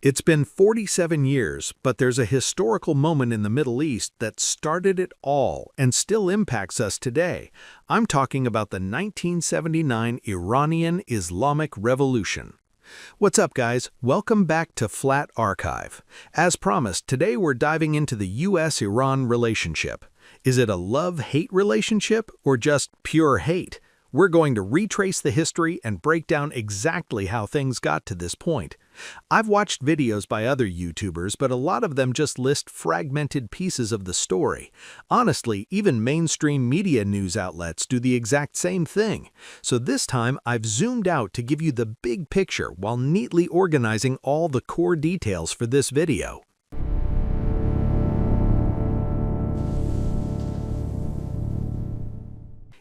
It's been 47 years, but there's a historical moment in the Middle East that started it all and still impacts us today. I'm talking about the 1979 Iranian Islamic Revolution. What's up, guys? Welcome back to Flat Archive. As promised, today we're diving into the U.S.-Iran relationship. Is it a love-hate relationship or just pure hate? We're going to retrace the history and break down exactly how things got to this point. I've watched videos by other YouTubers, but a lot of them just list fragmented pieces of the story. Honestly, even mainstream media news outlets do the exact same thing. So this time, I've zoomed out to give you the big picture while neatly organizing all the core details for this video.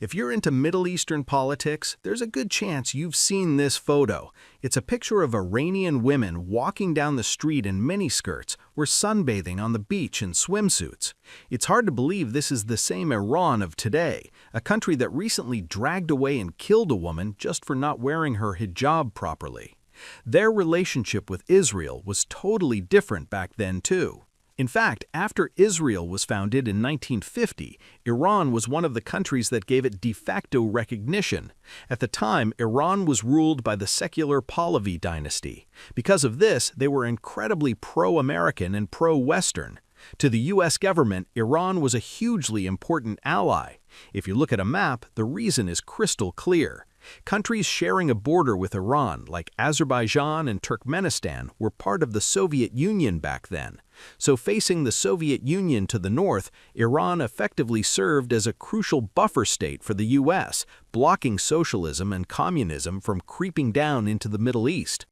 If you're into Middle Eastern politics, there's a good chance you've seen this photo. It's a picture of Iranian women walking down the street in miniskirts or sunbathing on the beach in swimsuits. It's hard to believe this is the same Iran of today, a country that recently dragged away and killed a woman just for not wearing her hijab properly. Their relationship with Israel was totally different back then, too. In fact, after Israel was founded in 1950, Iran was one of the countries that gave it de facto recognition. At the time, Iran was ruled by the secular Pahlavi dynasty. Because of this, they were incredibly pro-American and pro-Western. To the U.S. government, Iran was a hugely important ally. If you look at a map, the reason is crystal clear. Countries sharing a border with Iran, like Azerbaijan and Turkmenistan, were part of the Soviet Union back then. So facing the Soviet Union to the north, Iran effectively served as a crucial buffer state for the U.S., blocking socialism and communism from creeping down into the Middle East.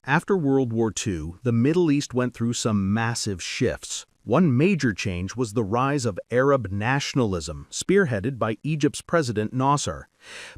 After World War II, the Middle East went through some massive shifts. One major change was the rise of Arab nationalism, spearheaded by Egypt's President Nasser.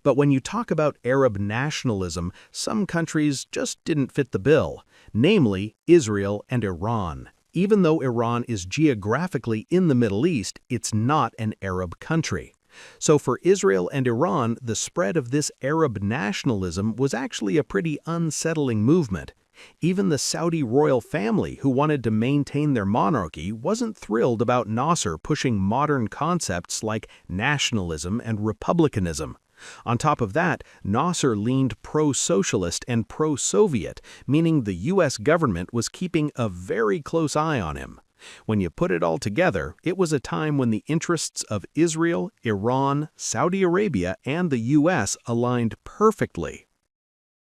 But when you talk about Arab nationalism, some countries just didn't fit the bill, namely Israel and Iran. Even though Iran is geographically in the Middle East, it's not an Arab country. So for Israel and Iran, the spread of this Arab nationalism was actually a pretty unsettling movement. Even the Saudi royal family, who wanted to maintain their monarchy, wasn't thrilled about Nasser pushing modern concepts like nationalism and republicanism. On top of that, Nasser leaned pro-socialist and pro-Soviet, meaning the U.S. government was keeping a very close eye on him. When you put it all together, it was a time when the interests of Israel, Iran, Saudi Arabia, and the U.S. aligned perfectly.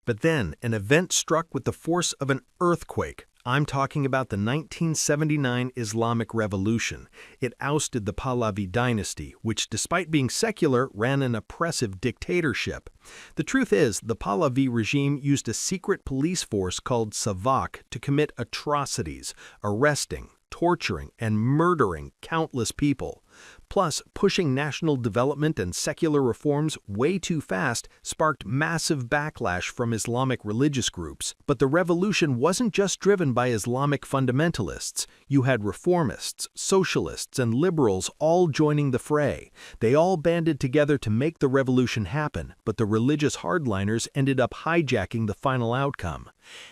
But then, an event struck with the force of an earthquake. I'm talking about the 1979 Islamic Revolution. It ousted the Pahlavi dynasty, which, despite being secular, ran an oppressive dictatorship. The truth is, the Pahlavi regime used a secret police force called Savak to commit atrocities, arresting, torturing, and murdering countless people. Plus, pushing national development and secular reforms way too fast sparked massive backlash from Islamic religious groups. But the revolution wasn't just driven by Islamic fundamentalists. You had reformists, socialists, and liberals all joining the fray. They all banded together to make the revolution happen, but the religious hardliners ended up hijacking the final outcome.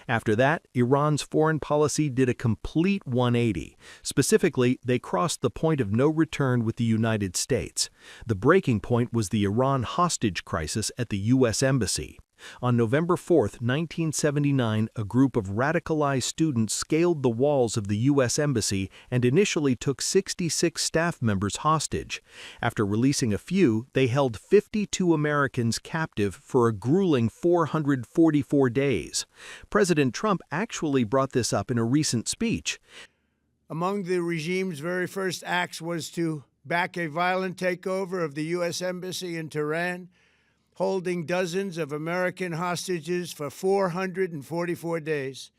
After that, Iran's foreign policy did a complete 180. Specifically, they crossed the point of no return with the United States. The breaking point was the Iran hostage crisis at the U.S. Embassy. On November 4, 1979, a group of radicalized students scaled the walls of the U.S. Embassy and initially took 66 staff members hostage. After releasing a few, they held 52 Americans captive for a grueling 444 days. President Trump actually brought this up in a recent speech. Among the regime's very first acts was to back a violent takeover of the U.S. Embassy in Tehran, holding dozens of American hostages for 444 days.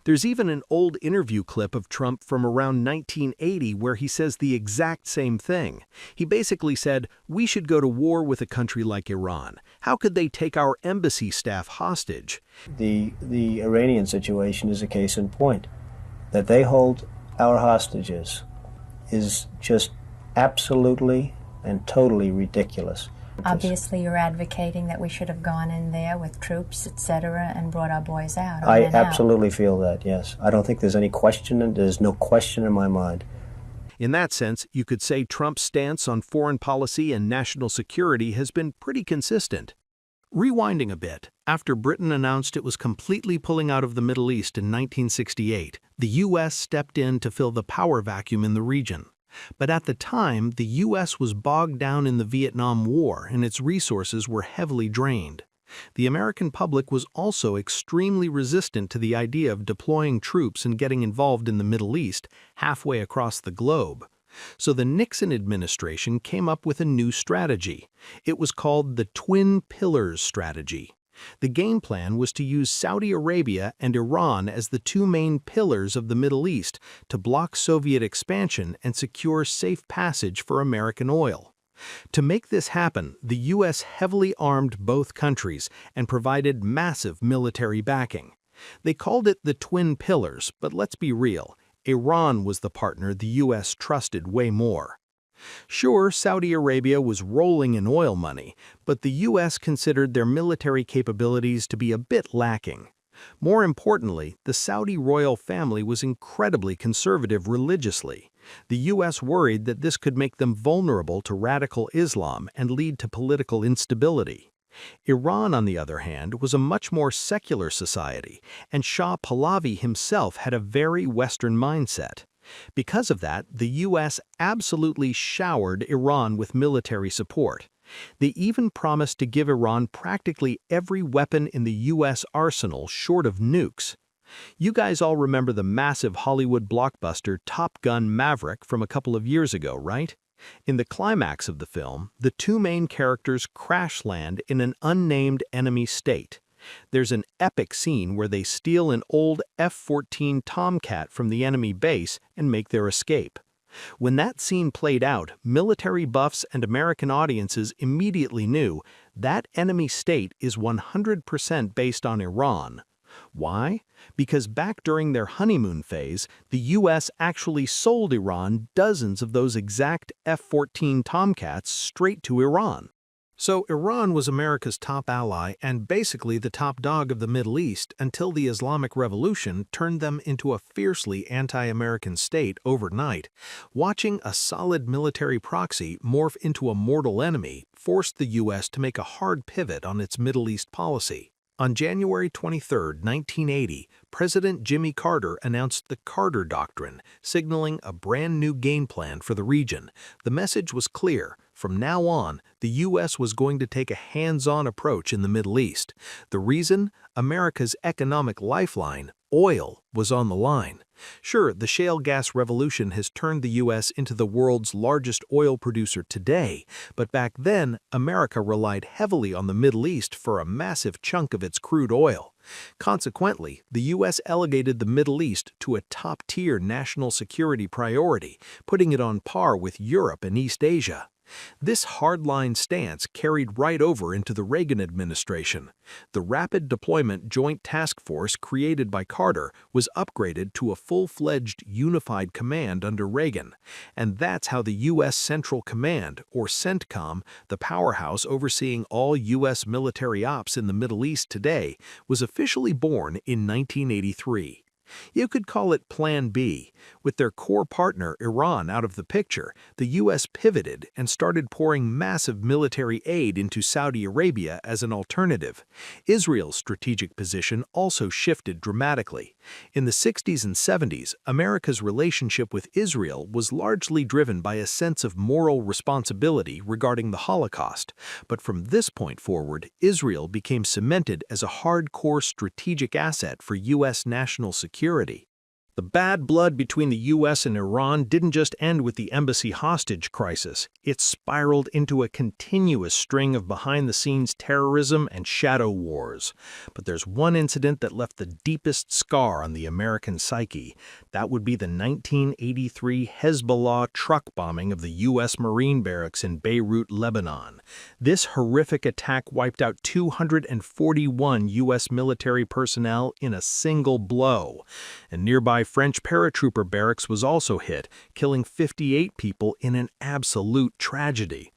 There's even an old interview clip of Trump from around 1980 where he says the exact same thing. He basically said, "We should go to war with a country like Iran. How could they take our embassy staff hostage?" The Iranian situation is a case in point. That they hold our hostages is just absolutely and totally ridiculous. Obviously, you're advocating that we should have gone in there with troops, etc., and brought our boys out. I absolutely feel that, yes. I don't think there's any question, and there's no question in my mind. In that sense, you could say Trump's stance on foreign policy and national security has been pretty consistent. Rewinding a bit, after Britain announced it was completely pulling out of the Middle East in 1968, the U.S. stepped in to fill the power vacuum in the region. But at the time, the U.S. was bogged down in the Vietnam War and its resources were heavily drained. The American public was also extremely resistant to the idea of deploying troops and getting involved in the Middle East halfway across the globe. So the Nixon administration came up with a new strategy. It was called the Twin Pillars strategy. The game plan was to use Saudi Arabia and Iran as the two main pillars of the Middle East to block Soviet expansion and secure safe passage for American oil. To make this happen, the U.S. heavily armed both countries and provided massive military backing. They called it the Twin Pillars, but let's be real. Iran was the partner the U.S. trusted way more. Sure, Saudi Arabia was rolling in oil money, but the U.S. considered their military capabilities to be a bit lacking. More importantly, the Saudi royal family was incredibly conservative religiously. The U.S. worried that this could make them vulnerable to radical Islam and lead to political instability. Iran, on the other hand, was a much more secular society, and Shah Pahlavi himself had a very Western mindset. Because of that, the U.S. absolutely showered Iran with military support. They even promised to give Iran practically every weapon in the U.S. arsenal short of nukes. You guys all remember the massive Hollywood blockbuster Top Gun: Maverick from a couple of years ago, right? In the climax of the film, the two main characters crash land in an unnamed enemy state. There's an epic scene where they steal an old F-14 Tomcat from the enemy base and make their escape. When that scene played out, military buffs and American audiences immediately knew that enemy state is 100% based on Iran. Why? Because back during their honeymoon phase, the U.S. actually sold Iran dozens of those exact F-14 Tomcats straight to Iran. So Iran was America's top ally and basically the top dog of the Middle East until the Islamic Revolution turned them into a fiercely anti-American state overnight. Watching a solid military proxy morph into a mortal enemy forced the U.S. to make a hard pivot on its Middle East policy. On January 23, 1980, President Jimmy Carter announced the Carter Doctrine, signaling a brand new game plan for the region. The message was clear. From now on, the U.S. was going to take a hands-on approach in the Middle East. The reason? America's economic lifeline, oil, was on the line. Sure, the shale gas revolution has turned the U.S. into the world's largest oil producer today, but back then, America relied heavily on the Middle East for a massive chunk of its crude oil. Consequently, the U.S. elevated the Middle East to a top-tier national security priority, putting it on par with Europe and East Asia. This hardline stance carried right over into the Reagan administration. The Rapid Deployment Joint Task Force created by Carter was upgraded to a full-fledged unified command under Reagan, and that's how the U.S. Central Command, or CENTCOM, the powerhouse overseeing all U.S. military ops in the Middle East today, was officially born in 1983. You could call it Plan B. With their core partner, Iran, out of the picture, the U.S. pivoted and started pouring massive military aid into Saudi Arabia as an alternative. Israel's strategic position also shifted dramatically. In the 60s and 70s, America's relationship with Israel was largely driven by a sense of moral responsibility regarding the Holocaust. But from this point forward, Israel became cemented as a hardcore strategic asset for U.S. national security. The bad blood between the U.S. and Iran didn't just end with the embassy hostage crisis. It spiraled into a continuous string of behind-the-scenes terrorism and shadow wars. But there's one incident that left the deepest scar on the American psyche. That would be the 1983 Hezbollah truck bombing of the U.S. Marine barracks in Beirut, Lebanon. This horrific attack wiped out 241 U.S. military personnel in a single blow. And nearby French paratrooper barracks was also hit, killing 58 people in an absolute tragedy.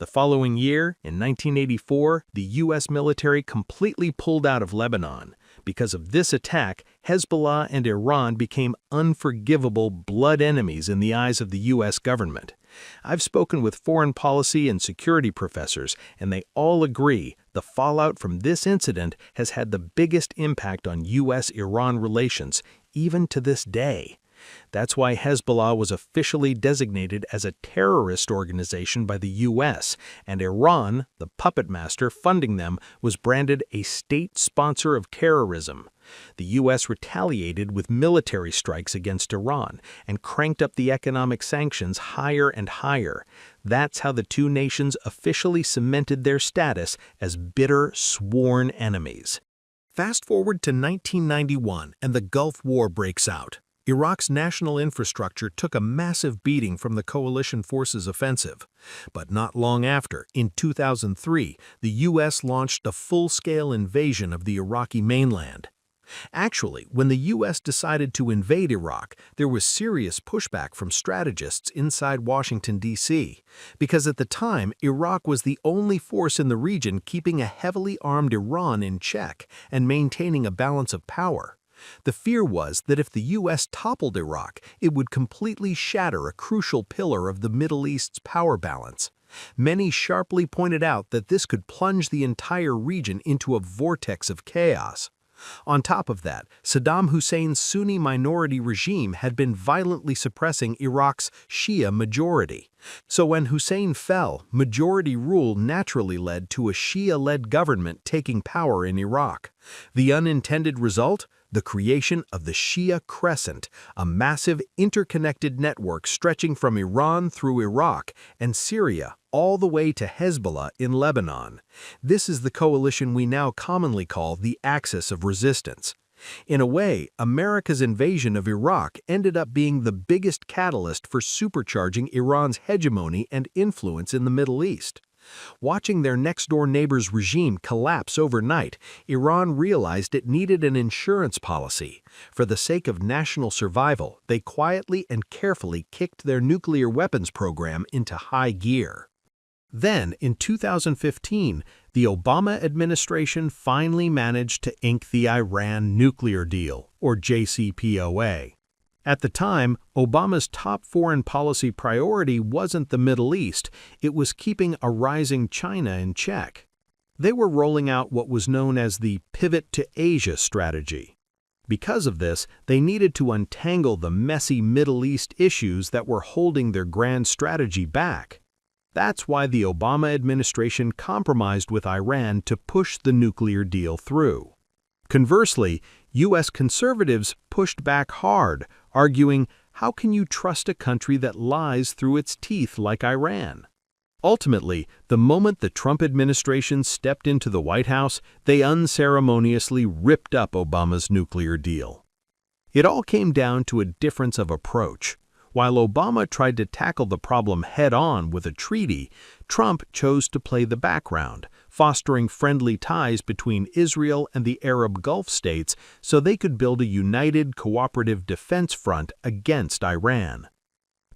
The following year, in 1984, the U.S. military completely pulled out of Lebanon. Because of this attack, Hezbollah and Iran became unforgivable blood enemies in the eyes of the U.S. government. I've spoken with foreign policy and security professors, and they all agree the fallout from this incident has had the biggest impact on U.S.-Iran relations, even to this day. That's why Hezbollah was officially designated as a terrorist organization by the U.S., and Iran, the puppet master funding them, was branded a state sponsor of terrorism. The U.S. retaliated with military strikes against Iran and cranked up the economic sanctions higher and higher. That's how the two nations officially cemented their status as bitter, sworn enemies. Fast forward to 1991, and the Gulf War breaks out. Iraq's national infrastructure took a massive beating from the coalition forces' offensive. But not long after, in 2003, the U.S. launched a full-scale invasion of the Iraqi mainland. Actually, when the U.S. decided to invade Iraq, there was serious pushback from strategists inside Washington, D.C., because at the time, Iraq was the only force in the region keeping a heavily armed Iran in check and maintaining a balance of power. The fear was that if the U.S. toppled Iraq, it would completely shatter a crucial pillar of the Middle East's power balance. Many sharply pointed out that this could plunge the entire region into a vortex of chaos. On top of that, Saddam Hussein's Sunni minority regime had been violently suppressing Iraq's Shia majority. So when Hussein fell, majority rule naturally led to a Shia-led government taking power in Iraq. The unintended result? The creation of the Shia Crescent, a massive interconnected network stretching from Iran through Iraq and Syria all the way to Hezbollah in Lebanon. This is the coalition we now commonly call the Axis of Resistance. In a way, America's invasion of Iraq ended up being the biggest catalyst for supercharging Iran's hegemony and influence in the Middle East. Watching their next-door neighbor's regime collapse overnight, Iran realized it needed an insurance policy. For the sake of national survival, they quietly and carefully kicked their nuclear weapons program into high gear. Then, in 2015, the Obama administration finally managed to ink the Iran nuclear deal, or JCPOA. At the time, Obama's top foreign policy priority wasn't the Middle East, it was keeping a rising China in check. They were rolling out what was known as the Pivot to Asia strategy. Because of this, they needed to untangle the messy Middle East issues that were holding their grand strategy back. That's why the Obama administration compromised with Iran to push the nuclear deal through. Conversely, U.S. conservatives pushed back hard, arguing, how can you trust a country that lies through its teeth like Iran? Ultimately, the moment the Trump administration stepped into the White House, they unceremoniously ripped up Obama's nuclear deal. It all came down to a difference of approach. While Obama tried to tackle the problem head-on with a treaty, Trump chose to play the background, fostering friendly ties between Israel and the Arab Gulf states so they could build a united cooperative defense front against Iran.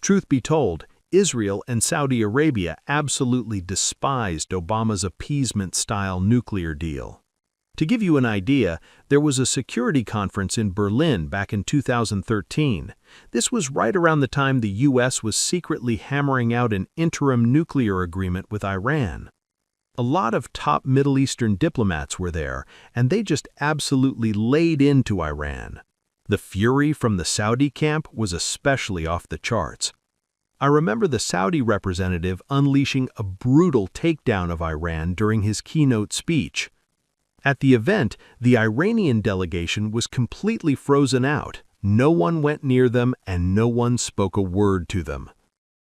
Truth be told, Israel and Saudi Arabia absolutely despised Obama's appeasement-style nuclear deal. To give you an idea, there was a security conference in Berlin back in 2013. This was right around the time the U.S. was secretly hammering out an interim nuclear agreement with Iran. A lot of top Middle Eastern diplomats were there, and they just absolutely laid into Iran. The fury from the Saudi camp was especially off the charts. I remember the Saudi representative unleashing a brutal takedown of Iran during his keynote speech. At the event, the Iranian delegation was completely frozen out. No one went near them and no one spoke a word to them.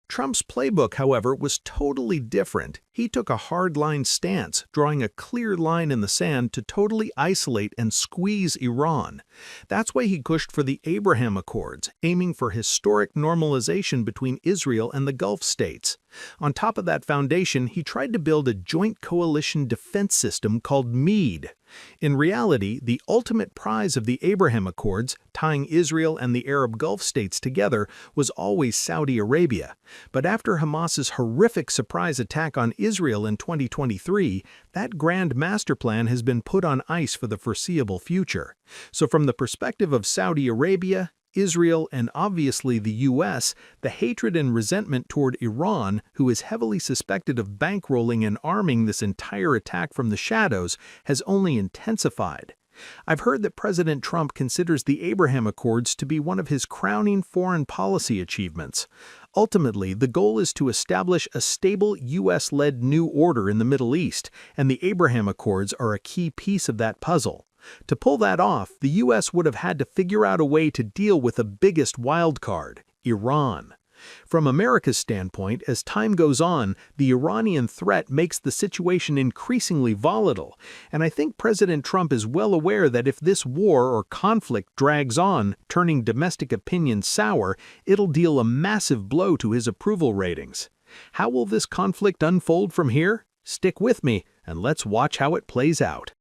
Trump's playbook, however, was totally different. He took a hardline stance, drawing a clear line in the sand to totally isolate and squeeze Iran. That's why he pushed for the Abraham Accords, aiming for historic normalization between Israel and the Gulf states. On top of that foundation, he tried to build a joint coalition defense system called MEAD. In reality, the ultimate prize of the Abraham Accords, tying Israel and the Arab Gulf states together, was always Saudi Arabia. But after Hamas's horrific surprise attack on Israel in 2023, that grand master plan has been put on ice for the foreseeable future. So from the perspective of Saudi Arabia, Israel, and obviously the U.S., the hatred and resentment toward Iran, who is heavily suspected of bankrolling and arming this entire attack from the shadows, has only intensified. I've heard that President Trump considers the Abraham Accords to be one of his crowning foreign policy achievements. Ultimately, the goal is to establish a stable U.S.-led new order in the Middle East, and the Abraham Accords are a key piece of that puzzle. To pull that off, the U.S. would have had to figure out a way to deal with the biggest wild card, Iran. From America's standpoint, as time goes on, the Iranian threat makes the situation increasingly volatile, and I think President Trump is well aware that if this war or conflict drags on, turning domestic opinion sour, it'll deal a massive blow to his approval ratings. How will this conflict unfold from here? Stick with me, and let's watch how it plays out.